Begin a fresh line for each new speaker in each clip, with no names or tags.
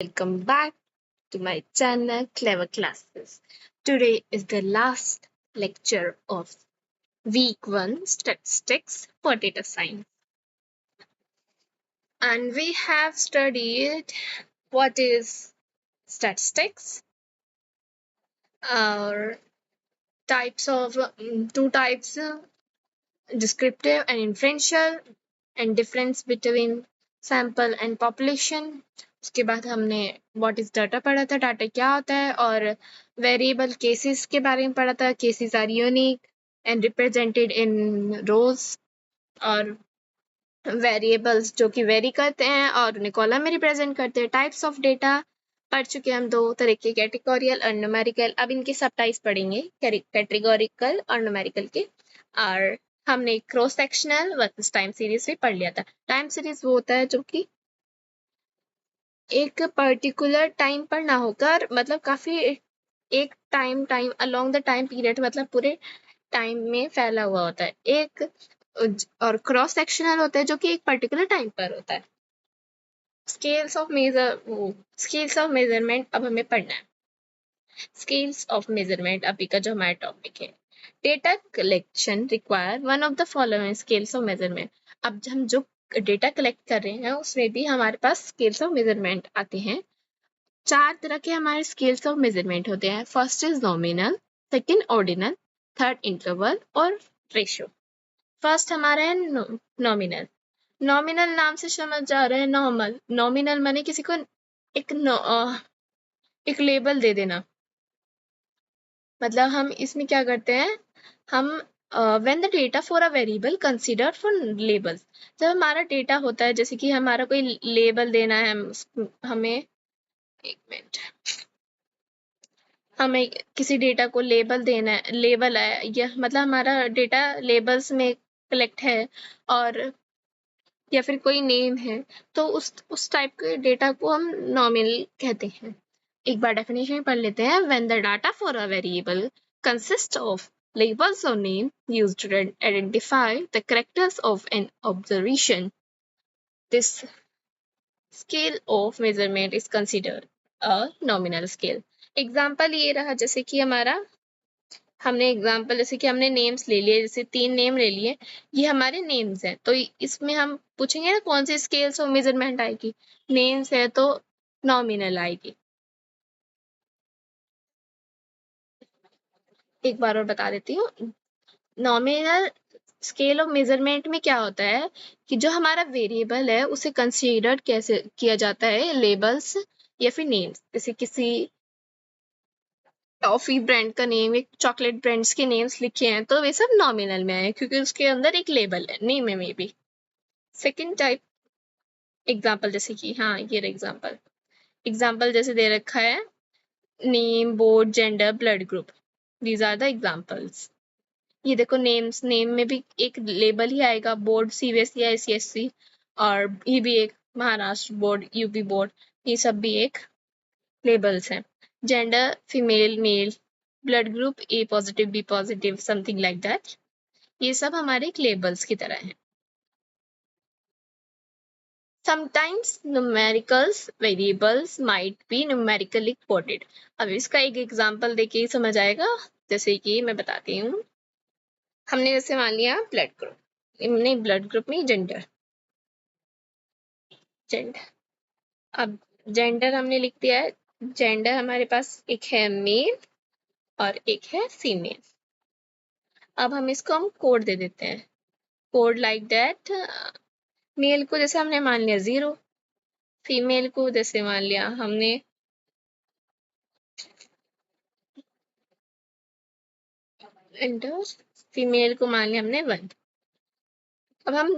Welcome back to my channel Clever Classes. Today is the last lecture of week 1 statistics for data science. And we have studied what is statistics, or types of two types, descriptive and inferential, and difference between sample and population. उसके बाद हमने what is data पढ़ा था, data क्या होता है, और variable cases के बारे में पढ़ा था. Cases are unique and represented in rows, और वेरिएबल्स जो कि वेरी करते हैं और उन्हें कॉलम में रिप्रेजेंट करते हैं. टाइप्स ऑफ डेटा पढ़ चुके हैं हम, दो तरह के, कैटेगोरियल और न्यूमेरिकल. अब इनके सब टाइप्स पढ़ेंगे, कैटेगोरिकल और न्यूमेरिकल के. और हमने cross sectional versus time series भी पढ़ लिया था. टाइम सीरीज वो होता है जो कि एक पर्टिकुलर टाइम पर ना होकर, मतलब काफी एक time along the time period, मतलब पूरे टाइम में फैला हुआ होता है एक. और क्रॉस सेक्शनल होता है जो कि एक पर्टिकुलर टाइम पर होता है. स्केल्स ऑफ मेजरमेंट अब हमें पढ़ना है. स्केल्स ऑफ मेजरमेंट अभी का जो हमारा टॉपिक है. Data collection require one of the following scales of measurement. अब हम जो डेटा कलेक्ट कर रहे हैं उसमें भी हमारे पास स्केल्स ऑफ मेजरमेंट आते हैं. 4 तरह के हमारे स्केल्स ऑफ मेजरमेंट होते हैं. First is nominal, second ordinal, third interval और रेशियो. फर्स्ट हमारा है नॉमिनल. नॉमिनल नाम से समझ जा रहा है नॉर्मल. नॉमिनल माने किसी को एक लेबल दे देना. मतलब हम इसमें क्या करते हैं, हम when the data for a variable consider for labels. जब हमारा डेटा होता है, जैसे कि हमारा कोई लेबल देना है, हमें एक मिनट, हमें किसी डेटा को लेबल देना है, लेबल है, यह मतलब हमारा डेटा लेबल्स में कलेक्ट है, और या फिर कोई नेम है, तो उस टाइप के डेटा को हम नॉमिनल कहते हैं. एक बार डेफिनेशन पढ़ लेते हैं. When the data for a variable consist of labels or name used to identify the characters of an observation, this scale of measurement is considered a nominal scale. Example ये रहा, जैसे कि हमने एग्जाम्पल, जैसे कि हमने नेम्स ले लिए, जैसे 3 नेम ले लिए, ये हमारे नेम्स हैं. तो इसमें हम पूछेंगे ना कौन सी स्केल्स ऑफ मेजरमेंट आएगी. नेम्स है तो नॉमिनल आएगी. एक बार और बता देती हूँ. नॉमिनल स्केल ऑफ मेजरमेंट में क्या होता है कि जो हमारा वेरिएबल है उसे कंसीडर कैसे किया जाता है, लेबल्स या फिर नेम्स. जैसे किसी टॉफी ब्रांड का नेम, एक चॉकलेट ब्रांड्स के नेम्स लिखे हैं, तो वे सब नॉमिनल में आए क्योंकि उसके अंदर एक लेबल है, नेम है may be. Second type example, जैसे कि हाँ ये एग्जाम्पल जैसे दे रखा है, name, board, gender, blood group. These are the examples. ये देखो नेम्स, नेम में भी एक लेबल ही आएगा. बोर्ड सीबीएसई, आईसीएसई, और ये भी एक महाराष्ट्र बोर्ड, यूपी बोर्ड, ये सब भी एक लेबल्स हैं. Gender female, male, blood group A positive, B positive, something like that. ये सब हमारे एक लेबल्स की तरह हैं. Sometimes numericals variables might be numerically coded. अब इसका एक एग्जांपल देके ही समझ आएगा. जैसे कि मैं बताती हूँ, हमने जैसे मान लिया ब्लड ग्रुप, नहीं ब्लड ग्रुप नहीं, जेंडर. अब जेंडर हमने लिख दिया है. जेंडर हमारे पास एक है मेल और एक है फीमेल. अब हम कोड दे देते हैं. कोड लाइक दैट, मेल को जैसे हमने मान लिया 0, फीमेल को जैसे मान लिया हमने एंटर, फीमेल को मान लिया हमने 1. अब हम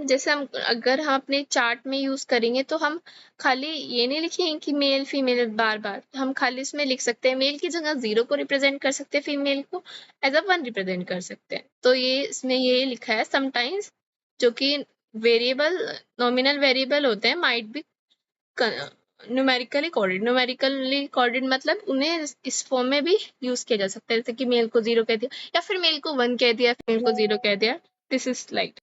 अगर हम अपने चार्ट में यूज करेंगे तो हम खाली ये नहीं लिखेंगे कि मेल फीमेल बार बार. हम खाली इसमें लिख सकते हैं मेल की जगह 0 को रिप्रेजेंट कर सकते हैं, फीमेल को एज अ 1 रिप्रेजेंट कर सकते हैं. तो ये इसमें ये लिखा है समटाइम्स, जो कि वेरिएबल, नॉमिनल वेरिएबल होते हैं, might be numerically coded. Numerically coded मतलब उन्हें इस फॉर्म में भी यूज किया जा सकता है, जैसे कि मेल को 0 कह दिया, या फिर मेल को 1 कह दिया, फीमेल को 0 कह दिया. दिस इज लाइक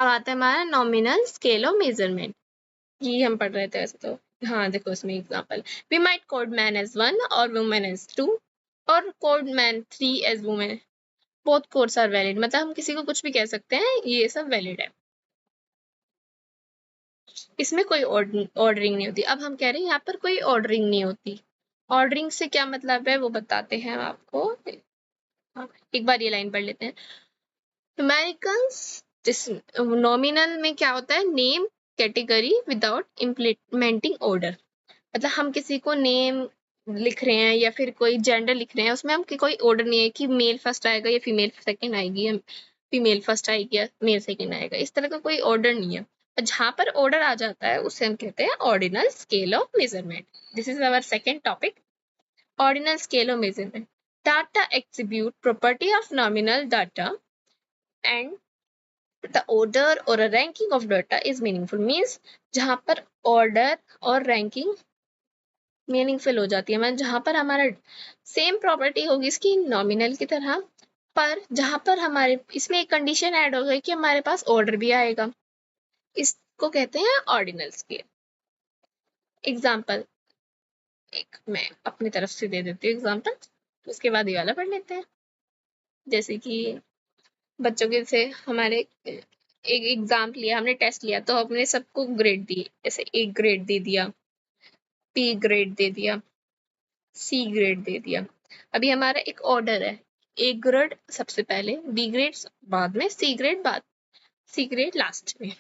अब आता है हमारा नॉमिनल स्केल ऑफ मेजरमेंट। ये हम पढ़ रहे थे वैसे तो। हाँ देखो इसमें example, we might code man as 1 और वुमेन एज 2 और code man 3 as women, both codes are valid. मतलब हम किसी को कुछ भी कह सकते हैं, ये सब वैलिड है, इसमें कोई ऑर्डरिंग नहीं होती। अब हम कह रहे हैं यहाँ पर कोई ऑर्डरिंग नहीं होती। ऑर्डरिंग से क्या मतलब है वो बताते हैं आपको। हाँ, एक बार ये लाइन पढ़ लेते हैं। अमेरिकन्स, जिस नॉमिनल में क्या होता है, name category without implementing order. मतलब हम किसी को नेम लिख रहे हैं या फिर कोई जेंडर लिख रहे हैं, उसमें हम कोई ऑर्डर नहीं है कि मेल फर्स्ट आएगा या फीमेल सेकंड आएगी, या फीमेल फर्स्ट आएगी या मेल सेकंड आएगा, इस तरह का कोई ऑर्डर नहीं है। और जहां पर ऑर्डर आ जाता है उसे हम कहते हैं ordinal scale of measurement. This is our second topic, ordinal scale of measurement. Data attribute property of nominal data and the order or a ranking of data is meaningful, means जहां पर order और ranking meaningful हो जाती है, मतलब जहां पर हमारा सेम प्रॉपर्टी होगी इसकी नॉमिनल की तरह, पर जहां पर हमारे इसमें एक कंडीशन ऐड हो गई कि हमारे पास ऑर्डर भी आएगा, इसको कहते हैं ऑर्डिनल स्केल। एग्जाम्पल एक मैं अपनी तरफ से दे देती हूँ एग्जाम्पल, उसके बाद ये वाला पढ़ लेते हैं। जैसे कि बच्चों के से हमारे एक एग्जाम लिया, हमने टेस्ट लिया तो हमने सबको ग्रेड दिए, जैसे ए ग्रेड दे दिया, बी ग्रेड दे दिया, सी ग्रेड दे दिया। अभी हमारा एक ऑर्डर है, ए ग्रेड सबसे पहले, बी ग्रेड बाद में, सी ग्रेड बाद, सी ग्रेड लास्ट में।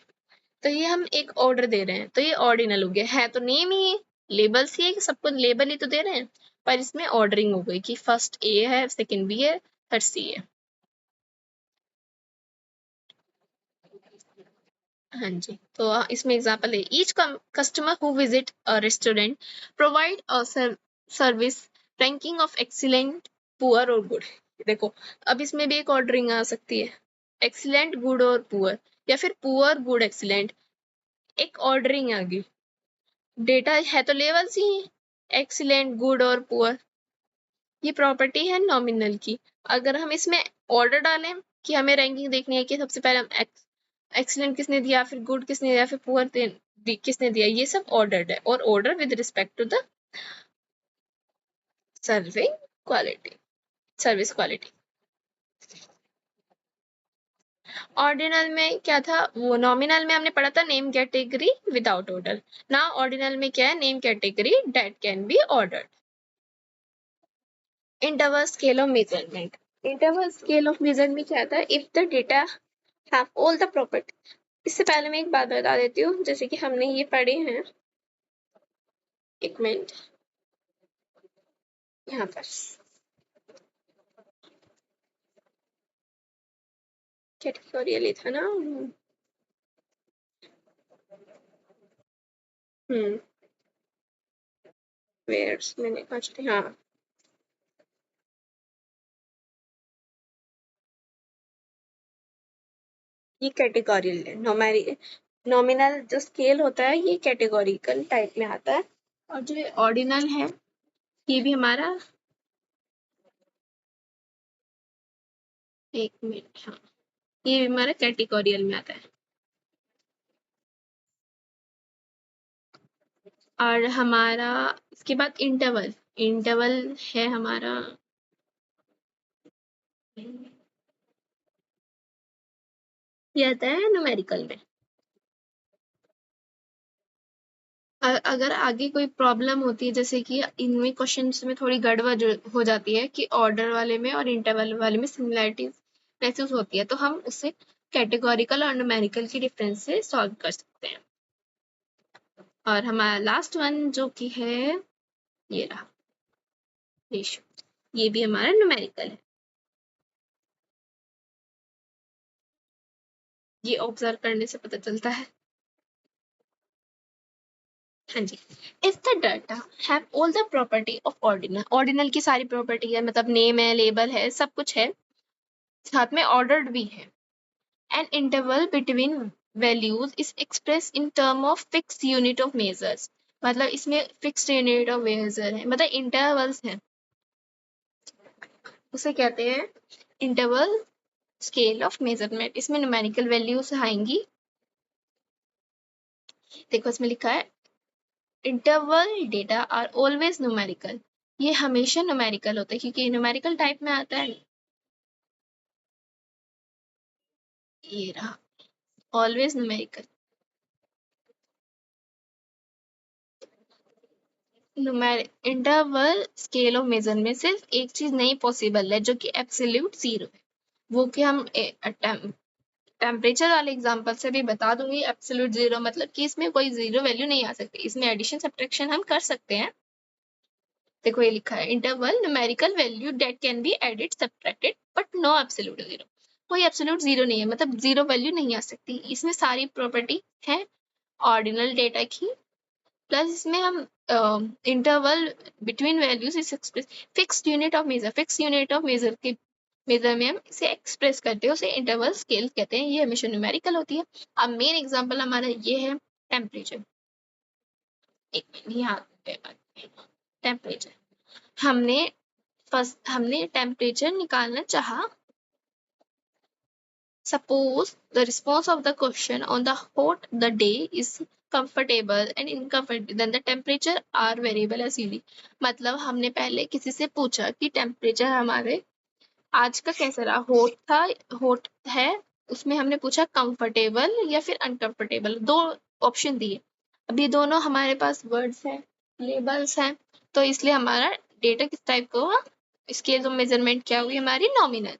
तो ये हम एक ऑर्डर दे रहे हैं, तो ये ऑर्डिनल हो गया है, तो नेम ही लेबल सी है, सबको लेबल ही तो दे रहे हैं, पर इसमें ऑर्डरिंग हो गई कि फर्स्ट ए है, सेकंड बी है, थर्ड सी है। हाँ जी, तो इसमें एग्जांपल है, each customer who visit a restaurant provide a service ranking of excellent, poor और गुड। देखो अब इसमें भी एक ऑर्डरिंग आ सकती है, एक्सीलेंट, गुड और पुअर, या फिर पुअर, गुड, एक्सीलेंट, एक ऑर्डरिंग आ गई। डेटा है तो लेवल्स ही, एक्सीलेंट, गुड और पुअर, ये प्रॉपर्टी है नॉमिनल की। अगर हम इसमें ऑर्डर डालें कि हमें रैंकिंग देखनी है कि सबसे पहले हम एक्सीलेंट किसने दिया, फिर गुड किसने दिया, फिर पुअर किसने दिया, ये सब ऑर्डर्ड है, और order with respect to the serving quality, service quality. Ordinal में क्या था, वो नॉमिनल में हमने पढ़ा था नेम कैटेगरी विदाउट ऑर्डर। ना ऑर्डिनल में क्या है, name category that can be ordered. Interval scale of measurement, interval scale of measurement क्या था, if the data have all the property. इससे पहले मैं एक बात बता देती हूँ, जैसे कि हमने ये पढ़े हैं, एक मिनट यहाँ पर कैटेगोरियल था ना, वेयर्स मैंने अच्छा हाँ, ये कैटेगोरियल है, नॉमिनल जो स्केल होता है ये कैटेगोरिकल टाइप में आता है, और जो ऑर्डिनल है ये भी हमारा, एक मिनट हाँ, ये भी हमारा कैटेगोरियल में आता है। और हमारा इसके बाद इंटरवल, इंटरवल है हमारा, ये आता है न्यूमेरिकल में। अगर आगे कोई प्रॉब्लम होती है, जैसे कि इनमें क्वेश्चंस में थोड़ी गड़बड़ हो जाती है कि ऑर्डर वाले में और इंटरवल वाले में सिमिलैरिटीज महसूस होती है, तो हम उसे कैटेगोरिकल और न्यूमेरिकल की डिफरेंस से सॉल्व कर सकते हैं। और हमारा लास्ट वन जो कि है ये रहा, रेशियो, ये भी हमारा न्यूमेरिकल है। ये ऑब्जर्व करने से पता चलता है। हाँ जी, if the data have all the property of ordinal, ordinal की सारी प्रॉपर्टी है, मतलब नेम है, लेबल है, सब कुछ है, साथ में ऑर्डर्ड भी है। An interval between values is expressed in term of fixed unit of measures, मतलब इसमें fixed unit of measure है, मतलब intervals है, उसे कहते हैं interval स्केल ऑफ मेजरमेंट, इसमें न्यूमेरिकल वैल्यूज आएंगी। देखो इसमें लिखा है interval data are always numerical, ये हमेशा न्यूमेरिकल होता है क्योंकि न्यूमेरिकल टाइप में आता है। ये रहा always numerical. Interval scale of measurement सिर्फ एक चीज नहीं पॉसिबल है जो कि एब्सोल्यूट जीरो है, वो कि हम टेम्परेचर वाले एग्जांपल से भी बता दूंगी। एब्सोल्यूट जीरो मतलब कि इसमें कोई जीरो वैल्यू नहीं आ सकती, इसमें एडिशन सब्ट्रैक्शन हम कर सकते हैं। देखो ये लिखा है interval numerical value that can be added subtracted but no absolute zero, कोई एब्सोल्यूट जीरो नहीं है, मतलब जीरो वैल्यू नहीं आ सकती। इसमें सारी प्रॉपर्टी है ऑर्डिनल डेटा की, प्लस इसमें हम interval between values is express fixed unit of measure, fix unit of measure के मेजर में हम इसे एक्सप्रेस करते हैं, उसे इंटरवल स्केल कहते हैं, ये हमेशा न्यूमेरिकल होती है। अब मेन एग्जांपल हमारा ये है टेम्परेचर। एक मिनट यहाँ पे टेम्परेचर, हमने टेम्परेचर निकालना चाहा। Suppose the response of the question on the hot the day is comfortable and uncomfortable, then the temperature are variable as usually। मतलब हमने पहले किसी से पूछा कि टेम्परेचर हमारे आज का कैसा रहा, हॉट था, हॉट है, उसमें हमने पूछा कंफर्टेबल या फिर अनकंफर्टेबल, दो ऑप्शन दिए। अभी दोनों हमारे पास वर्ड्स हैं, लेबल्स हैं, तो इसलिए हमारा डेटा किस टाइप का हुआ, स्केल ऑफ मेजरमेंट क्या हुई हमारी, नॉमिनल।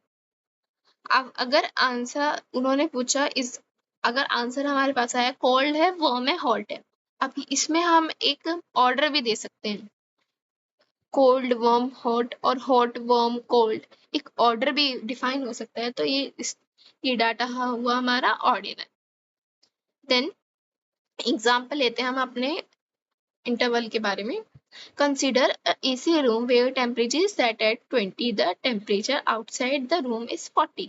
अब अगर आंसर उन्होंने पूछा इस, अगर आंसर हमारे पास आया कोल्ड है, वार्म है, हॉट है, अब इसमें हम एक ऑर्डर भी दे सकते हैं, कोल्ड वार्म हॉट और हॉट वार्म कोल्ड, एक ऑर्डर भी डिफाइन हो सकता है। तो ये डाटा हुआ हमारा ऑर्डिनल। देन एग्जाम्पल लेते हैं हम अपने इंटरवल के बारे में। Consider AC room where temperature is set at 20, the temperature outside the room is 40।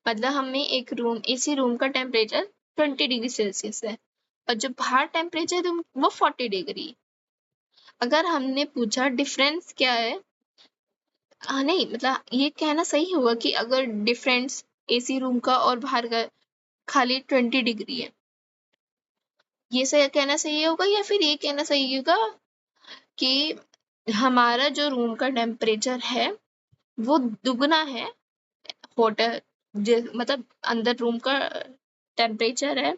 मतलब हमें एक रूम, एसी रूम का टेम्परेचर 20 डिग्री सेल्सियस है और जो बाहर टेम्परेचर है वो 40 डिग्री। अगर हमने पूछा डिफरेंस क्या है, हाँ नहीं मतलब ये कहना सही होगा कि अगर डिफरेंस एसी रूम का और बाहर का खाली 20 डिग्री है, ये सही कहना सही होगा, या फिर ये कहना सही होगा कि हमारा जो रूम का टेम्परेचर है वो दुगना है होटल, मतलब अंदर रूम का टेम्परेचर है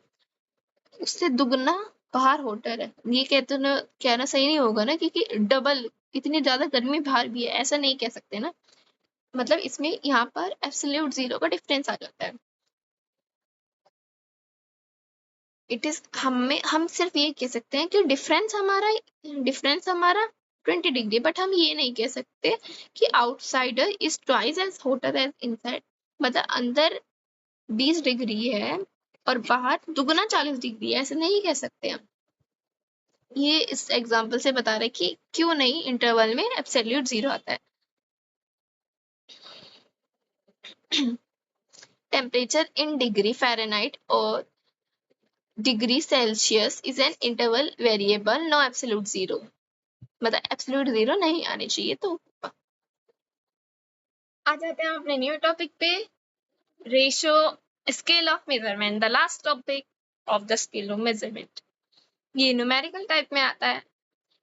उससे दुगना बाहर होटल है, ये कहते ना, कहना सही नहीं होगा ना, क्योंकि डबल इतनी ज्यादा गर्मी बाहर भी है ऐसा नहीं कह सकते ना, मतलब इसमें यहाँ पर एब्सोल्यूट जीरो का डिफरेंस आ जाता है। इट इज हम सिर्फ ये कह सकते हैं कि डिफरेंस हमारा 20 डिग्री, बट हम ये नहीं कह सकते कि outsider is twice as hotter as inside, मतलब अंदर 20 डिग्री है और बाहर दुगना 40 डिग्री है, ऐसे नहीं कह सकते हम। ये इस एग्जांपल से बता रहे कि क्यों नहीं इंटरवल में एब्सोल्यूट जीरो आता है। टेम्परेचर इन डिग्री फ़ारेनहाइट और degree Celsius is an interval variable, no absolute zero, मतलब एब्सोल्यूट जीरो नहीं आने चाहिए। तो आ जाते हैं अपने न्यू टॉपिक पे, ratio scale of measurement, the last topic of the scale of measurement. ये न्यूमेरिकल टाइप में आता है।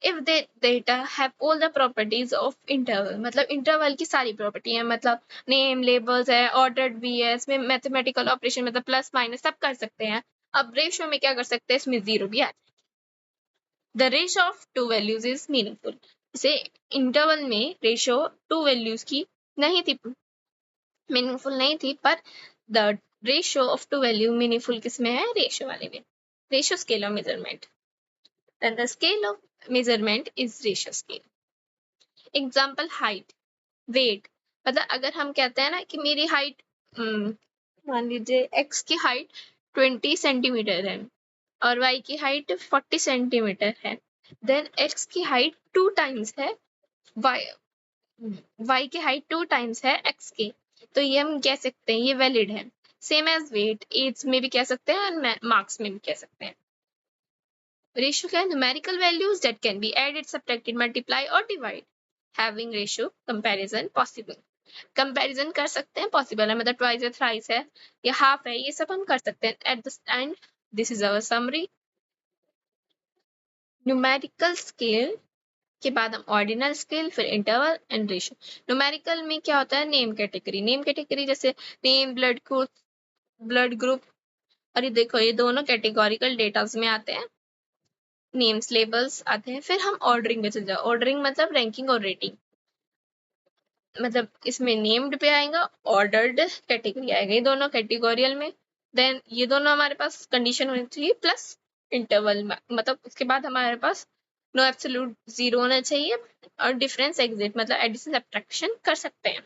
If the data have all the properties of interval, मतलब इंटरवल की सारी प्रॉपर्टी है, मतलब नेम, लेबल्स है, ऑर्डर्ड भी है, इसमें मैथमेटिकल ऑपरेशन मतलब प्लस माइनस सब कर सकते हैं। अब रेशियो में क्या कर सकते हैं, इसमें जीरो भी आ जाए। The ratio of two values is meaningful, इसे इंटरवल में रेशियो टू वैल्यूज की नहीं थी, मीनिंगफुल नहीं थी, पर the ratio of two value meaningful किसमें है, रेशियो वाले में, ratio scale of measurement. Then the scale of measurement is ratio scale. Example height, weight, मतलब अगर हम कहते हैं ना कि मेरी हाइट मान लीजिए x की हाइट 20 सेंटीमीटर है और y की हाइट 40 सेंटीमीटर है, देन x की हाइट 2 टाइम्स है, y की हाइट 2 टाइम्स है x की, तो ये हम कह सकते हैं ये वैलिड है। सेम एज वेट, एज में भी कह सकते हैं और मार्क्स में भी कह सकते हैं। Ratio क्या है, numerical values that can be added, subtracted, multiply or divide, having ratio comparison possible। Comparison कर सकते हैं, पॉसिबल है, मतलब ट्वाइस है, थ्राइस है या हाफ है, ये सब हम कर सकते हैं। At the end this is our summary. Numerical scale के बाद हम ऑर्डिनल स्केल, फिर इंटरवल एंड रेशियो। न्यूमेरिकल में क्या होता है, नेम कैटेगरी, नेम कैटेगरी जैसे नेम, ब्लड ग्रुप, और ये देखो ये दोनों कैटेगोरिकल डेटाज में आते हैं, नेम्स लेबल्स आते हैं। फिर हम ऑर्डरिंग में चल जाओ, ऑर्डरिंग मतलब रैंकिंग और रेटिंग, मतलब इसमें नेम्ड पे आएगा, ऑर्डर्ड कैटेगरी आएगा, ये दोनों कैटेगोरियल में। देन ये दोनों हमारे पास कंडीशन होनी चाहिए प्लस इंटरवल में, मतलब उसके बाद हमारे पास नो एब्सोल्यूट जीरो होना चाहिए और डिफरेंस एग्जिट, मतलब एडिशन सब्ट्रैक्शन कर सकते हैं।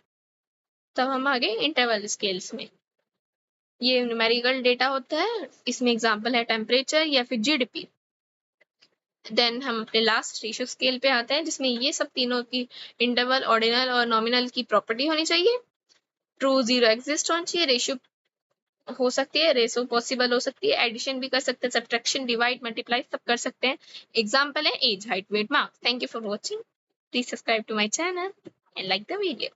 तब हम आगे इंटरवल स्केल्स में, ये न्यूमेरिकल डेटा होता है, इसमें एग्जांपल है टेम्परेचर या फिर जीडीपी। देन हम अपने लास्ट रेशियो स्केल पे आते हैं, जिसमें ये सब तीनों की इंटरवल, ऑर्डिनल और नॉमिनल की प्रॉपर्टी होनी चाहिए, ट्रू जीरो एग्जिस्ट होना चाहिए, रेशियो हो सकती है, रेशियो पॉसिबल हो सकती है, एडिशन भी कर सकते हैं, सब्ट्रैक्शन, डिवाइड, मल्टीप्लाई सब कर सकते हैं। एग्जांपल है age, height, weight, marks. Thank you for watching, please subscribe to my channel and like the video.